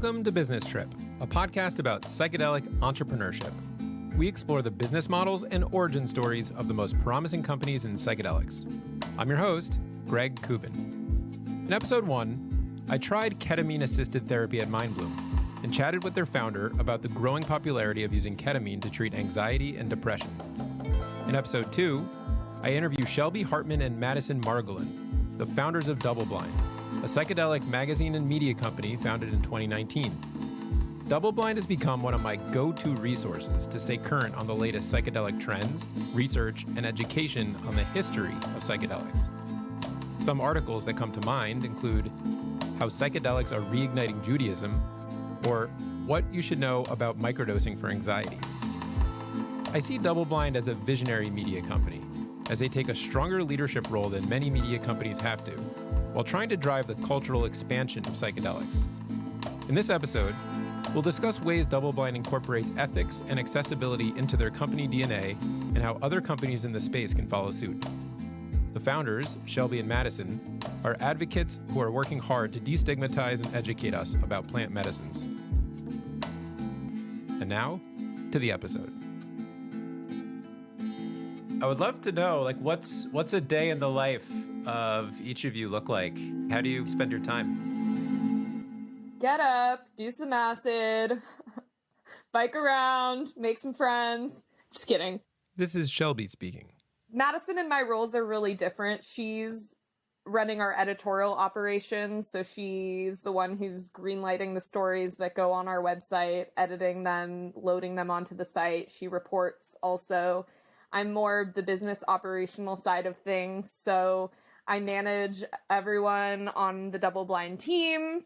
Welcome to Business Trip, a podcast about psychedelic entrepreneurship. We explore the business models and origin stories of the most promising companies in psychedelics. I'm your host, Greg Kubin. In episode 1, I tried ketamine-assisted therapy at MindBloom and chatted with their founder about the growing popularity of using ketamine to treat anxiety and depression. In episode 2, I interview Shelby, Hartman, and Madison Margolin, the founders of DoubleBlind, a psychedelic magazine and media company founded in 2019. DoubleBlind has become one of my go-to resources to stay current on the latest psychedelic trends, research, and education on the history of psychedelics. Some articles that come to mind include how psychedelics are reigniting Judaism, or what you should know about microdosing for anxiety. I see DoubleBlind as a visionary media company, as they take a stronger leadership role than many media companies have to, while trying to drive the cultural expansion of psychedelics. In this episode, we'll discuss ways DoubleBlind incorporates ethics and accessibility into their company DNA and how other companies in the space can follow suit. The founders, Shelby and Madison, are advocates who are working hard to destigmatize and educate us about plant medicines. And now, to the episode. I would love to know, what's a day in the life of each of you look like? How do you spend your time? Get up, do some acid, bike around, make some friends. Just kidding. This is Shelby speaking. Madison and my roles are really different. She's running our editorial operations, so she's the one who's greenlighting the stories that go on our website, editing them, loading them onto the site. She reports also. I'm more the business operational side of things, so I manage everyone on the DoubleBlind team.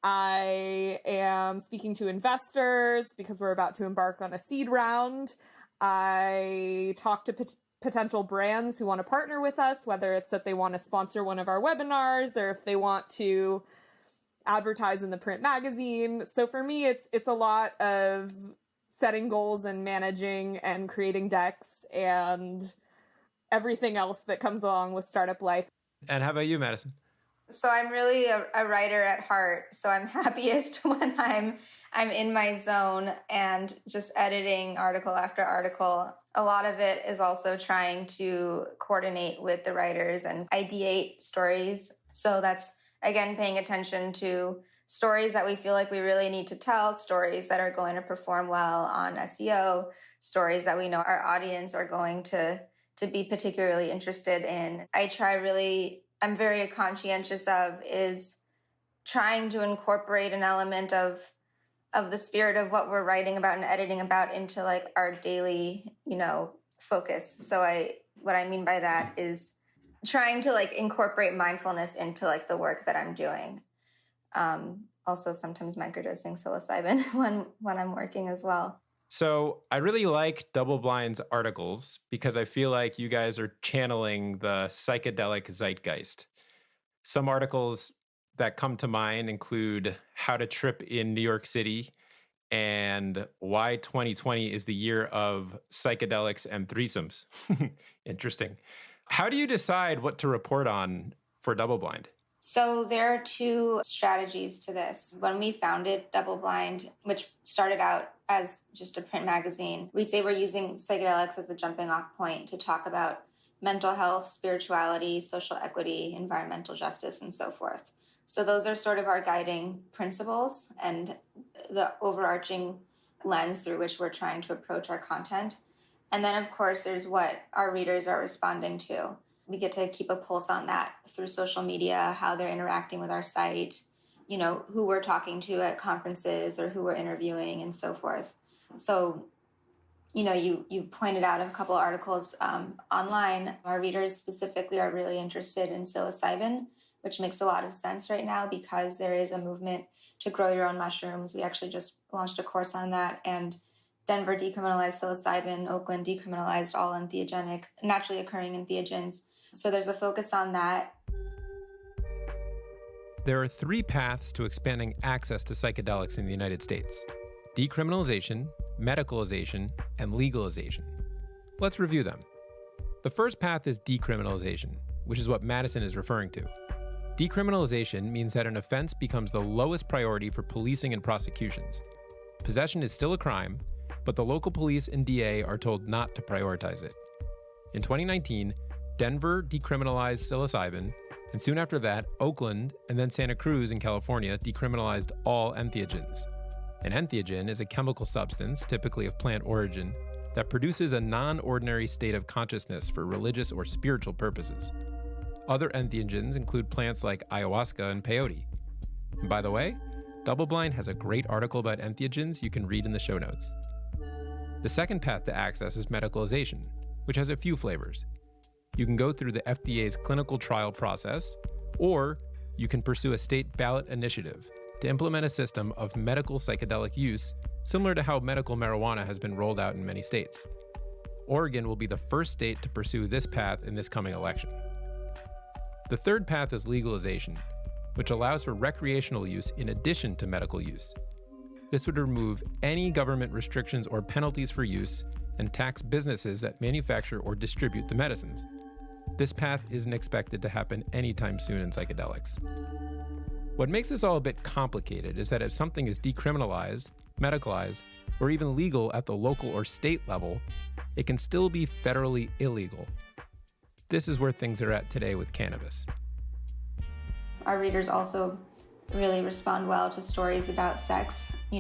I am speaking to investors because we're about to embark on a seed round. I talk to potential brands who want to partner with us, whether it's that they want to sponsor one of our webinars or if they want to advertise in the print magazine. So for me, it's a lot of setting goals and managing and creating decks and everything else that comes along with startup life. And how about you, Madison? So I'm really a writer at heart. So I'm happiest when I'm in my zone and just editing article after article. A lot of it is also trying to coordinate with the writers and ideate stories. So that's, again, paying attention to stories that we feel like we really need to tell, stories that are going to perform well on SEO, stories that we know our audience are going to be particularly interested in. I'm very conscientious of is trying to incorporate an element of the spirit of what we're writing about and editing about into like our daily, focus. So what I mean by that is trying to like incorporate mindfulness into like the work that I'm doing. Also sometimes microdosing psilocybin when I'm working as well. So I really like DoubleBlind's articles because I feel like you guys are channeling the psychedelic zeitgeist. Some articles that come to mind include How to Trip in New York City and Why 2020 is the Year of Psychedelics and Threesomes. Interesting. How do you decide what to report on for DoubleBlind? So there are two strategies to this. When we founded DoubleBlind, which started out as just a print magazine, we say we're using psychedelics as the jumping off point to talk about mental health, spirituality, social equity, environmental justice, and so forth. So those are sort of our guiding principles and the overarching lens through which we're trying to approach our content. And then, of course, there's what our readers are responding to. We get to keep a pulse on that through social media, how they're interacting with our site, who we're talking to at conferences or who we're interviewing and so forth. So, you pointed out a couple of articles online. Our readers specifically are really interested in psilocybin, which makes a lot of sense right now because there is a movement to grow your own mushrooms. We actually just launched a course on that, and Denver decriminalized psilocybin, Oakland decriminalized all entheogenic, naturally occurring entheogens. So there's a focus on that. There are 3 paths to expanding access to psychedelics in the United States: decriminalization, medicalization, and legalization. Let's review them. The first path is decriminalization, which is what Madison is referring to. Decriminalization means that an offense becomes the lowest priority for policing and prosecutions. Possession is still a crime, but the local police and DA are told not to prioritize it. In 2019, Denver decriminalized psilocybin, and soon after that, Oakland and then Santa Cruz in California decriminalized all entheogens. An entheogen is a chemical substance, typically of plant origin, that produces a non-ordinary state of consciousness for religious or spiritual purposes. Other entheogens include plants like ayahuasca and peyote. And by the way, DoubleBlind has a great article about entheogens you can read in the show notes. The second path to access is medicalization, which has a few flavors. You can go through the FDA's clinical trial process, or you can pursue a state ballot initiative to implement a system of medical psychedelic use similar to how medical marijuana has been rolled out in many states. Oregon will be the first state to pursue this path in this coming election. The third path is legalization, which allows for recreational use in addition to medical use. This would remove any government restrictions or penalties for use and tax businesses that manufacture or distribute the medicines. This path isn't expected to happen anytime soon in psychedelics. What makes this all a bit complicated is that if something is decriminalized, medicalized, or even legal at the local or state level, it can still be federally illegal. This is where things are at today with cannabis. Our readers also really respond well to stories about sex, the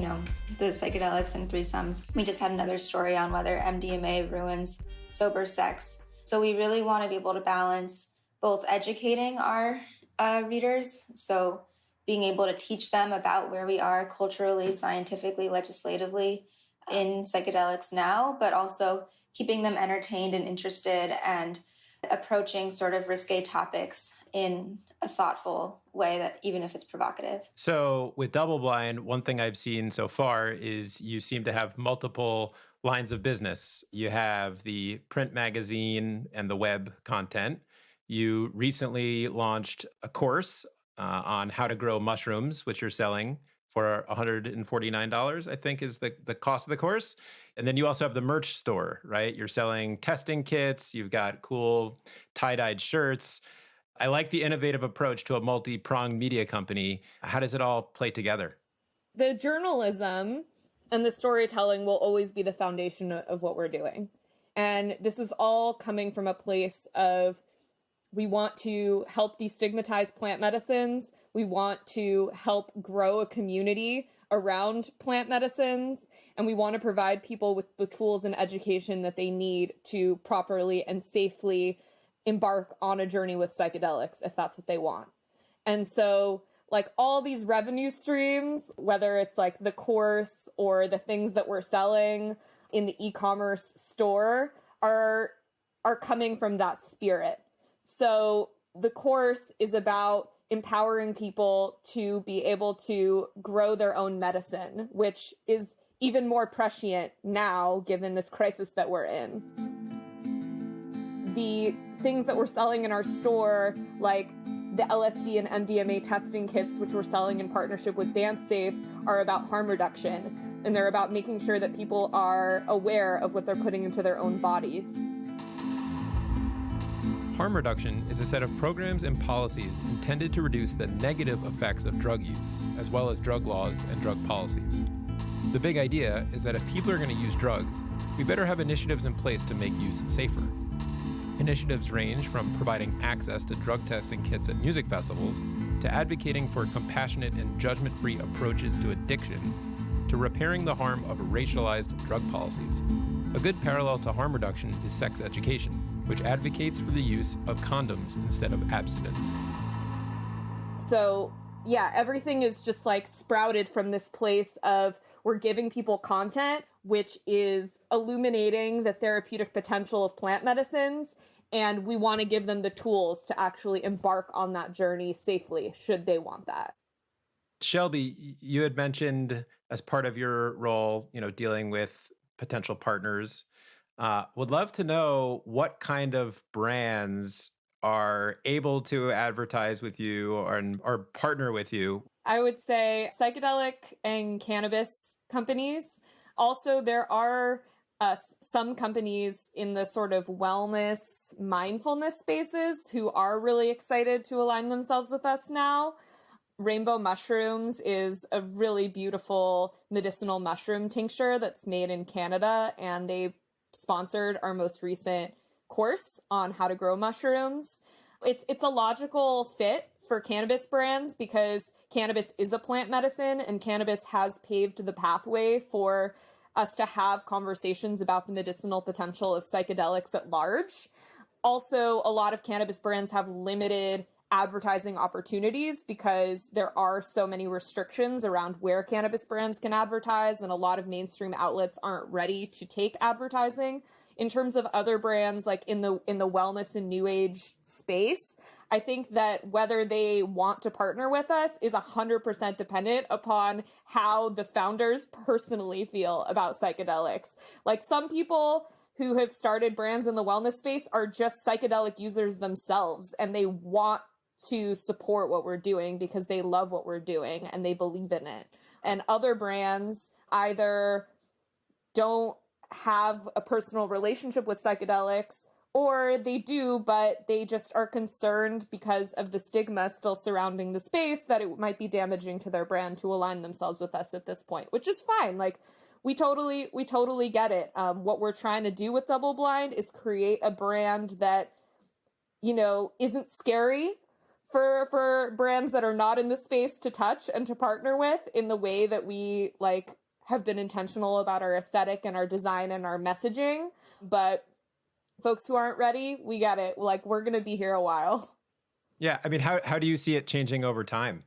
psychedelics and threesomes. We just had another story on whether MDMA ruins sober sex. So we really want to be able to balance both educating our readers, so being able to teach them about where we are culturally, scientifically, legislatively in psychedelics now, but also keeping them entertained and interested and approaching sort of risque topics in a thoughtful way, that even if it's provocative. So with DoubleBlind, one thing I've seen so far is you seem to have multiple lines of business. You have the print magazine and the web content. You recently launched a course on how to grow mushrooms, which you're selling for $149, I think is the cost of the course. And then you also have the merch store, right? You're selling testing kits. You've got cool tie-dyed shirts. I like the innovative approach to a multi-pronged media company. How does it all play together? The journalism and the storytelling will always be the foundation of what we're doing. And this is all coming from a place of, we want to help destigmatize plant medicines. We want to help grow a community around plant medicines. And we want to provide people with the tools and education that they need to properly and safely embark on a journey with psychedelics, if that's what they want. And so, like, all these revenue streams, whether it's like the course or the things that we're selling in the e-commerce store, are coming from that spirit. So the course is about empowering people to be able to grow their own medicine, which is even more prescient now, given this crisis that we're in. The things that we're selling in our store, like the LSD and MDMA testing kits, which we're selling in partnership with DanceSafe, are about harm reduction. And they're about making sure that people are aware of what they're putting into their own bodies. Harm reduction is a set of programs and policies intended to reduce the negative effects of drug use, as well as drug laws and drug policies. The big idea is that if people are going to use drugs, we better have initiatives in place to make use safer. Initiatives range from providing access to drug testing kits at music festivals, to advocating for compassionate and judgment-free approaches to addiction, to repairing the harm of racialized drug policies. A good parallel to harm reduction is sex education, which advocates for the use of condoms instead of abstinence. So, yeah, everything is just like sprouted from this place of, we're giving people content which is illuminating the therapeutic potential of plant medicines, and we want to give them the tools to actually embark on that journey safely, should they want that. Shelby, you had mentioned as part of your role, dealing with potential partners. Would love to know what kind of brands are able to advertise with you or partner with you. I would say psychedelic and cannabis companies. Also, there are some companies in the sort of wellness, mindfulness spaces who are really excited to align themselves with us now. Rainbow Mushrooms is a really beautiful medicinal mushroom tincture that's made in Canada, and they sponsored our most recent course on how to grow mushrooms. It's a logical fit for cannabis brands because cannabis is a plant medicine, and cannabis has paved the pathway for us to have conversations about the medicinal potential of psychedelics at large. Also, a lot of cannabis brands have limited advertising opportunities because there are so many restrictions around where cannabis brands can advertise, and a lot of mainstream outlets aren't ready to take advertising. In terms of other brands, like in the wellness and new age space, I think that whether they want to partner with us is 100% dependent upon how the founders personally feel about psychedelics. Like, some people who have started brands in the wellness space are just psychedelic users themselves, and they want to support what we're doing because they love what we're doing and they believe in it. And other brands either don't have a personal relationship with psychedelics, or they do, but they just are concerned because of the stigma still surrounding the space that it might be damaging to their brand to align themselves with us at this point, which is fine. Like, we totally get it. What we're trying to do with Double Blind is create a brand that, you know, isn't scary for brands that are not in the space to touch and to partner with, in the way that we like have been intentional about our aesthetic and our design and our messaging. But folks who aren't ready, we get it. Like, we're going to be here a while. Yeah. I mean, how do you see it changing over time?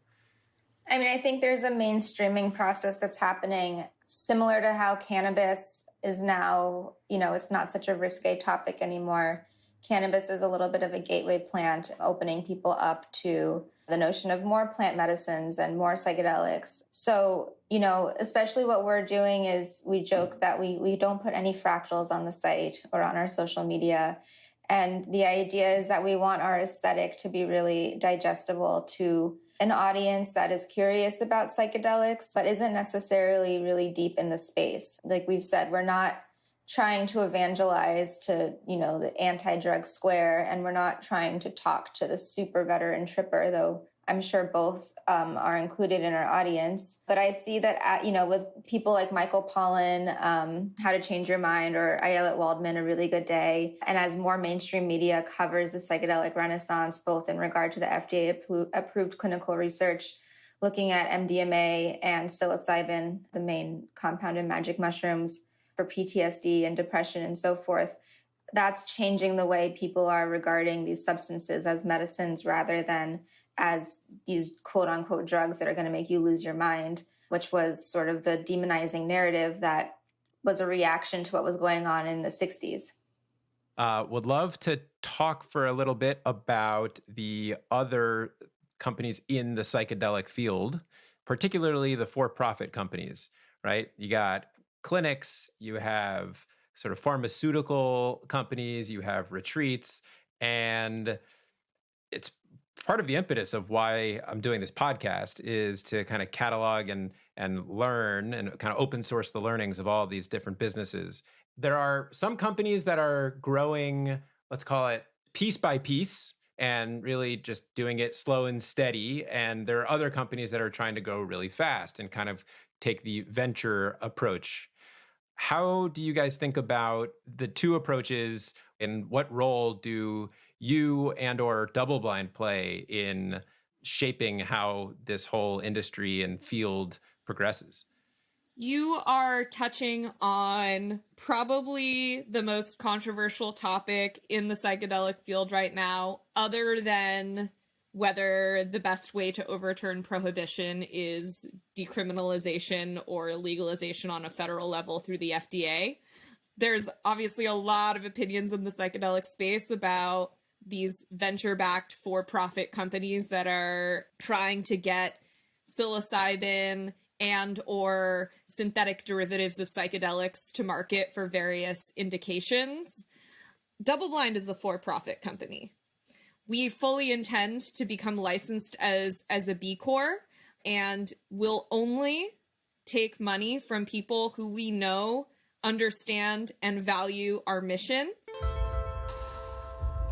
I mean, I think there's a mainstreaming process that's happening similar to how cannabis is now, you know, it's not such a risque topic anymore. Cannabis is a little bit of a gateway plant, opening people up to the notion of more plant medicines and more psychedelics. So, you know, especially what we're doing is we joke that we don't put any fractals on the site or on our social media. And the idea is that we want our aesthetic to be really digestible to an audience that is curious about psychedelics, but isn't necessarily really deep in the space. Like we've said, we're not trying to evangelize to, you know, the anti-drug square, and we're not trying to talk to the super veteran tripper, though I'm sure both are included in our audience. But I see that, you know, with people like Michael Pollan, How to Change Your Mind, or Ayelet Waldman, A Really Good Day, and as more mainstream media covers the psychedelic renaissance, both in regard to the FDA-approved clinical research, looking at MDMA and psilocybin, the main compound in magic mushrooms, for PTSD and depression and so forth, that's changing the way people are regarding these substances as medicines rather than as these quote unquote drugs that are going to make you lose your mind, which was sort of the demonizing narrative that was a reaction to what was going on in the 60s. Would love to talk for a little bit about the other companies in the psychedelic field, particularly the for-profit companies, right? You got clinics, you have sort of pharmaceutical companies, you have retreats, and it's part of the impetus of why I'm doing this podcast is to kind of catalog and learn and kind of open source the learnings of all these different businesses. There are some companies that are growing, let's call it piece by piece, and really just doing it slow and steady. And there are other companies that are trying to go really fast and kind of take the venture approach. How do you guys think about the two approaches, and what role do you and or DoubleBlind play in shaping how this whole industry and field progresses? You are touching on probably the most controversial topic in the psychedelic field right now, other than whether the best way to overturn prohibition is decriminalization or legalization on a federal level through the FDA. There's obviously a lot of opinions in the psychedelic space about these venture-backed for-profit companies that are trying to get psilocybin and or synthetic derivatives of psychedelics to market for various indications. DoubleBlind is a for-profit company. We fully intend to become licensed as a B Corp, and will only take money from people who we know understand and value our mission.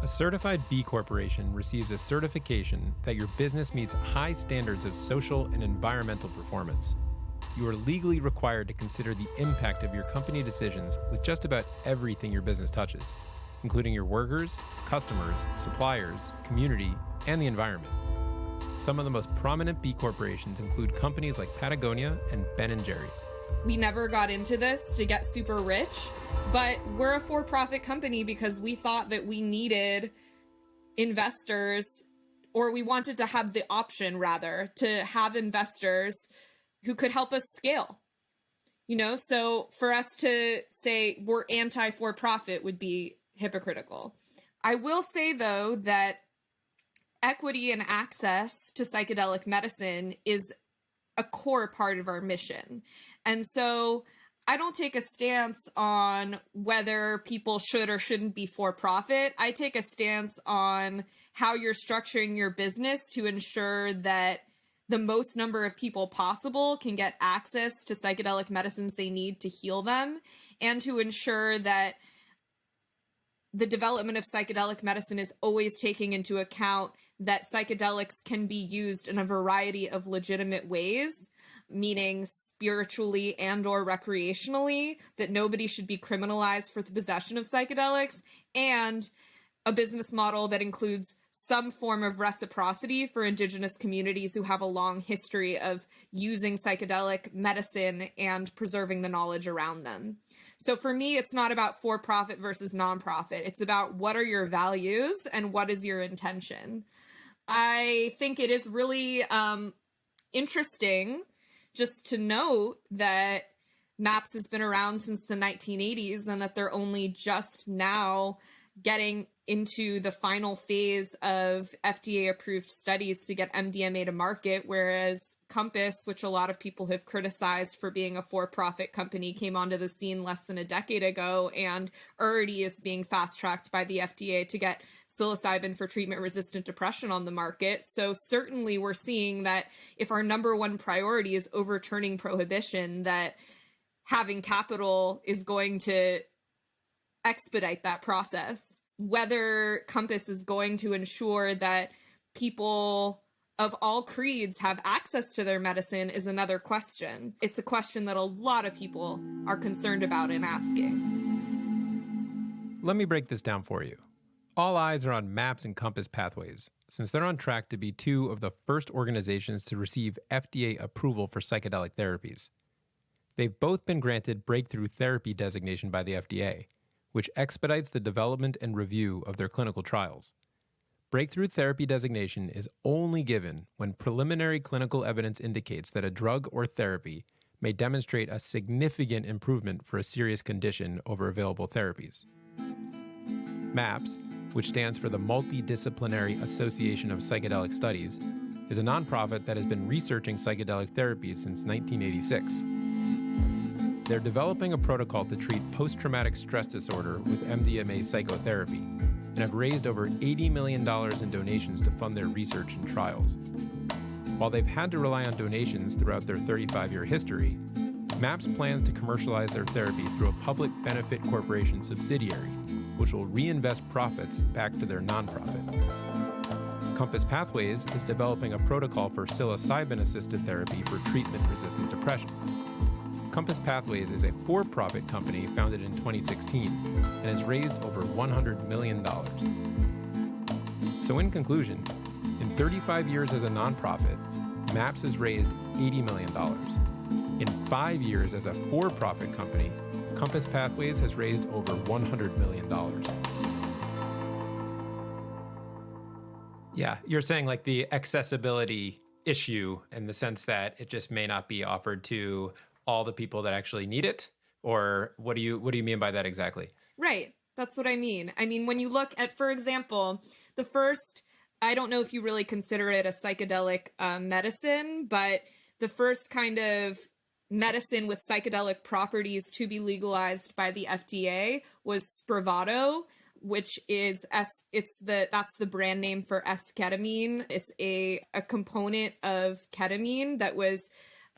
A certified B Corporation receives a certification that your business meets high standards of social and environmental performance. You are legally required to consider the impact of your company decisions with just about everything your business touches, including your workers, customers, suppliers, community, and the environment. Some of the most prominent B Corporations include companies like Patagonia and Ben & Jerry's. We never got into this to get super rich, but we're a for-profit company because we thought that we needed investors, or we wanted to have the option, rather, to have investors who could help us scale. So for us to say we're anti-for-profit would be hypocritical. I will say, though, that equity and access to psychedelic medicine is a core part of our mission. And so I don't take a stance on whether people should or shouldn't be for profit. I take a stance on how you're structuring your business to ensure that the most number of people possible can get access to psychedelic medicines they need to heal them, and to ensure that the development of psychedelic medicine is always taking into account that psychedelics can be used in a variety of legitimate ways, meaning spiritually and or recreationally, that nobody should be criminalized for the possession of psychedelics, and a business model that includes some form of reciprocity for Indigenous communities who have a long history of using psychedelic medicine and preserving the knowledge around them. So for me, it's not about for-profit versus nonprofit. It's about what are your values and what is your intention. I think it is really interesting just to note that MAPS has been around since the 1980s and that they're only just now getting into the final phase of FDA-approved studies to get MDMA to market, whereas Compass, which a lot of people have criticized for being a for-profit company, came onto the scene less than a decade ago and already is being fast-tracked by the FDA to get psilocybin for treatment-resistant depression on the market. So certainly we're seeing that if our number one priority is overturning prohibition, that having capital is going to expedite that process. Whether Compass is going to ensure that people of all creeds have access to their medicine is another question. It's a question that a lot of people are concerned about and asking. Let me break this down for you. All eyes are on MAPS and Compass Pathways, since they're on track to be two of the first organizations to receive FDA approval for psychedelic therapies. They've both been granted breakthrough therapy designation by the FDA, which expedites the development and review of their clinical trials. Breakthrough therapy designation is only given when preliminary clinical evidence indicates that a drug or therapy may demonstrate a significant improvement for a serious condition over available therapies. MAPS, which stands for the Multidisciplinary Association of Psychedelic Studies, is a nonprofit that has been researching psychedelic therapies since 1986. They're developing a protocol to treat post-traumatic stress disorder with MDMA psychotherapy, and have raised over $80 million in donations to fund their research and trials. While they've had to rely on donations throughout their 35-year history, MAPS plans to commercialize their therapy through a public benefit corporation subsidiary, which will reinvest profits back to their nonprofit. Compass Pathways is developing a protocol for psilocybin-assisted therapy for treatment-resistant depression. Compass Pathways is a for-profit company founded in 2016 and has raised over $100 million. So in conclusion, in 35 years as a nonprofit, MAPS has raised $80 million. In 5 years as a for-profit company, Compass Pathways has raised over $100 million. Yeah, you're saying like the accessibility issue in the sense that it just may not be offered to all the people that actually need it? Or what do you mean by that exactly? Right. That's what I mean. I mean, when you look at, for example, the first, I don't know if you really consider it a psychedelic medicine, but the first kind of medicine with psychedelic properties to be legalized by the FDA was Spravato, which is that's the brand name for esketamine. It's a component of ketamine that was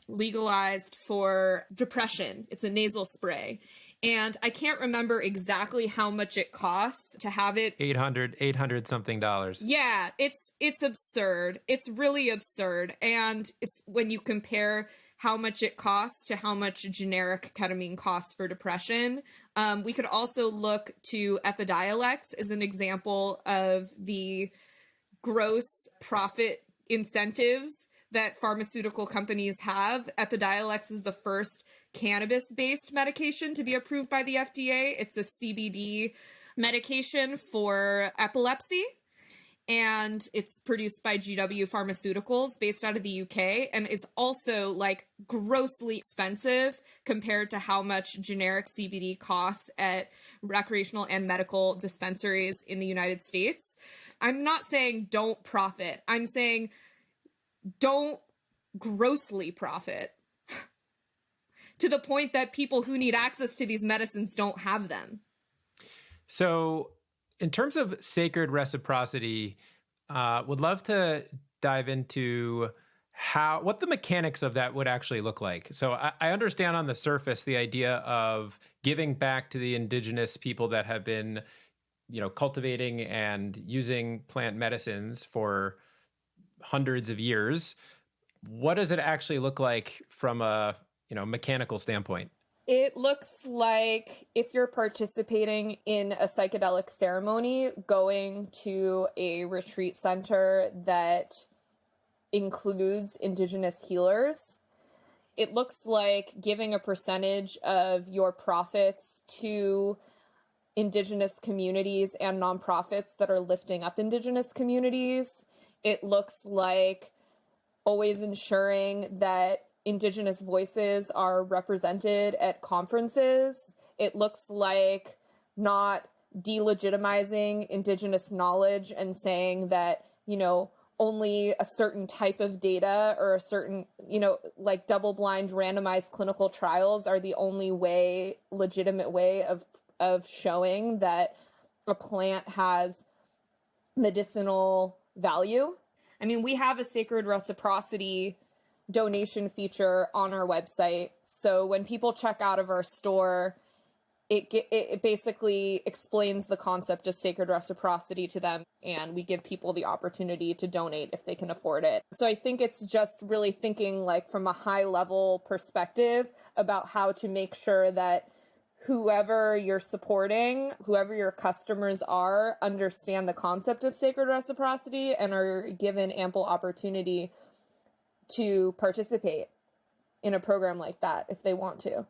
legalized for depression. It's a nasal spray. And I can't remember exactly how much it costs to have it. 800 something dollars. Yeah, it's absurd. It's really absurd. And when you compare how much it costs to how much generic ketamine costs for depression, we could also look to Epidiolex as an example of the gross profit incentives that pharmaceutical companies have. Epidiolex is the first cannabis-based medication to be approved by the FDA. It's a CBD medication for epilepsy, and it's produced by GW Pharmaceuticals based out of the UK, and it's also like grossly expensive compared to how much generic CBD costs at recreational and medical dispensaries in the United States. I'm not saying don't profit. I'm saying don't grossly profit to the point that people who need access to these medicines don't have them. So in terms of sacred reciprocity, would love to dive into what the mechanics of that would actually look like. So I understand on the surface the idea of giving back to the indigenous people that have been, cultivating and using plant medicines for hundreds of years. What does it actually look like from a mechanical standpoint? It looks like if you're participating in a psychedelic ceremony, going to a retreat center that includes indigenous healers. It looks like giving a percentage of your profits to indigenous communities and nonprofits that are lifting up indigenous communities. It looks like always ensuring that indigenous voices are represented at conferences. It looks like not delegitimizing indigenous knowledge and saying that, only a certain type of data or a certain, like double-blind randomized clinical trials are the only legitimate way of showing that a plant has medicinal value. I mean, we have a sacred reciprocity donation feature on our website. So when people check out of our store, it basically explains the concept of sacred reciprocity to them, and we give people the opportunity to donate if they can afford it. So I think it's just really thinking like from a high level perspective about how to make sure that whoever you're supporting, whoever your customers are, understand the concept of sacred reciprocity and are given ample opportunity to participate in a program like that if they want to.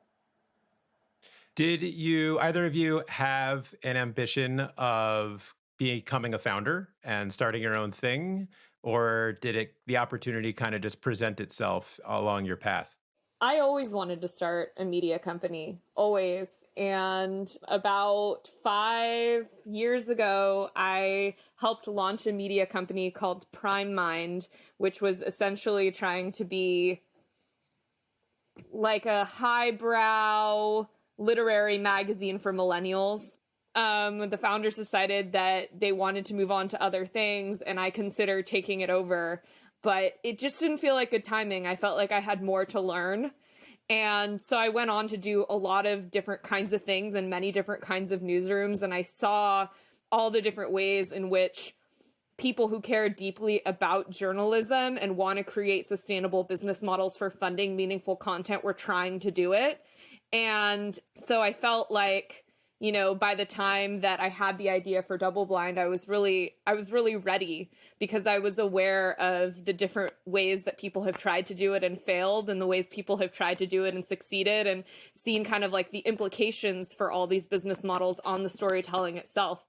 Did either of you have an ambition of becoming a founder and starting your own thing? Or did the opportunity kind of just present itself along your path? I always wanted to start a media company, always. And about 5 years ago, I helped launch a media company called Prime Mind, which was essentially trying to be like a highbrow literary magazine for millennials. The founders decided that they wanted to move on to other things, and I considered taking it over. But it just didn't feel like good timing. I felt like I had more to learn. And so I went on to do a lot of different kinds of things in many different kinds of newsrooms. And I saw all the different ways in which people who care deeply about journalism and want to create sustainable business models for funding meaningful content were trying to do it. And so I felt like, by the time that I had the idea for DoubleBlind, I was really ready, because I was aware of the different ways that people have tried to do it and failed, and the ways people have tried to do it and succeeded, and seen kind of like the implications for all these business models on the storytelling itself.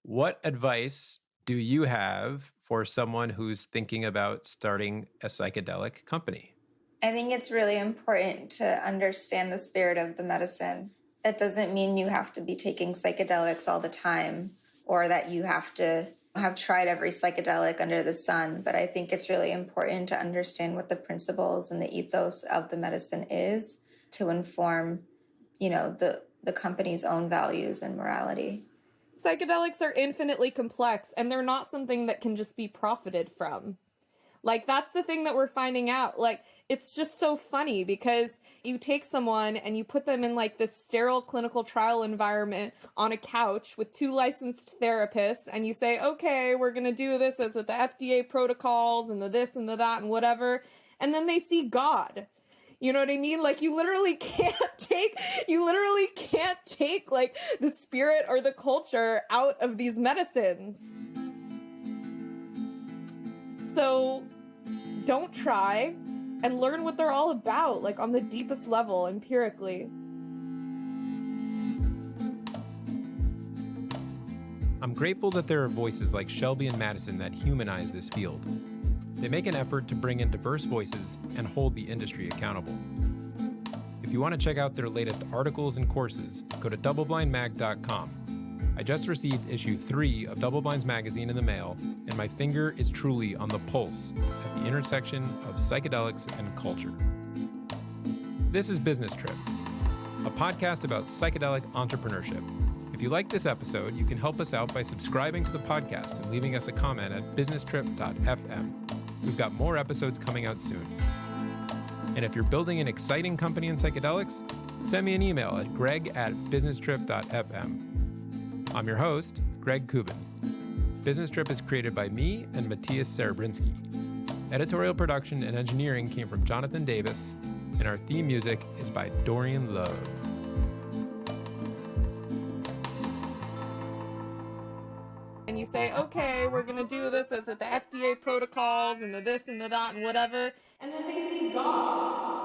What advice do you have for someone who's thinking about starting a psychedelic company? I think it's really important to understand the spirit of the medicine. That doesn't mean you have to be taking psychedelics all the time, or that you have to have tried every psychedelic under the sun. But I think it's really important to understand what the principles and the ethos of the medicine is to inform, the company's own values and morality. Psychedelics are infinitely complex, and they're not something that can just be profited from. Like, that's the thing that we're finding out. Like, it's just so funny because you take someone and you put them in like this sterile clinical trial environment on a couch with 2 licensed therapists, and you say, okay, we're going to do this as the FDA protocols and the this and the that and whatever. And then they see God. You know what I mean? Like, you literally can't take like the spirit or the culture out of these medicines. So don't try, and learn what they're all about, like on the deepest level, empirically. I'm grateful that there are voices like Shelby and Madison that humanize this field. They make an effort to bring in diverse voices and hold the industry accountable. If you want to check out their latest articles and courses, go to DoubleBlindMag.com. I just received issue 3 of DoubleBlind's magazine in the mail, and my finger is truly on the pulse at the intersection of psychedelics and culture. This is Business Trip, a podcast about psychedelic entrepreneurship. If you like this episode, you can help us out by subscribing to the podcast and leaving us a comment at businesstrip.fm. We've got more episodes coming out soon. And if you're building an exciting company in psychedelics, send me an email at greg@businesstrip.fm. I'm your host, Greg Kubin. Business Trip is created by me and Matias Serebrinsky. Editorial production and engineering came from Jonathan Davis, and our theme music is by Dorian Love. And you say, okay, we're going to do this as the FDA protocols and the this and the that and whatever. And then they see God.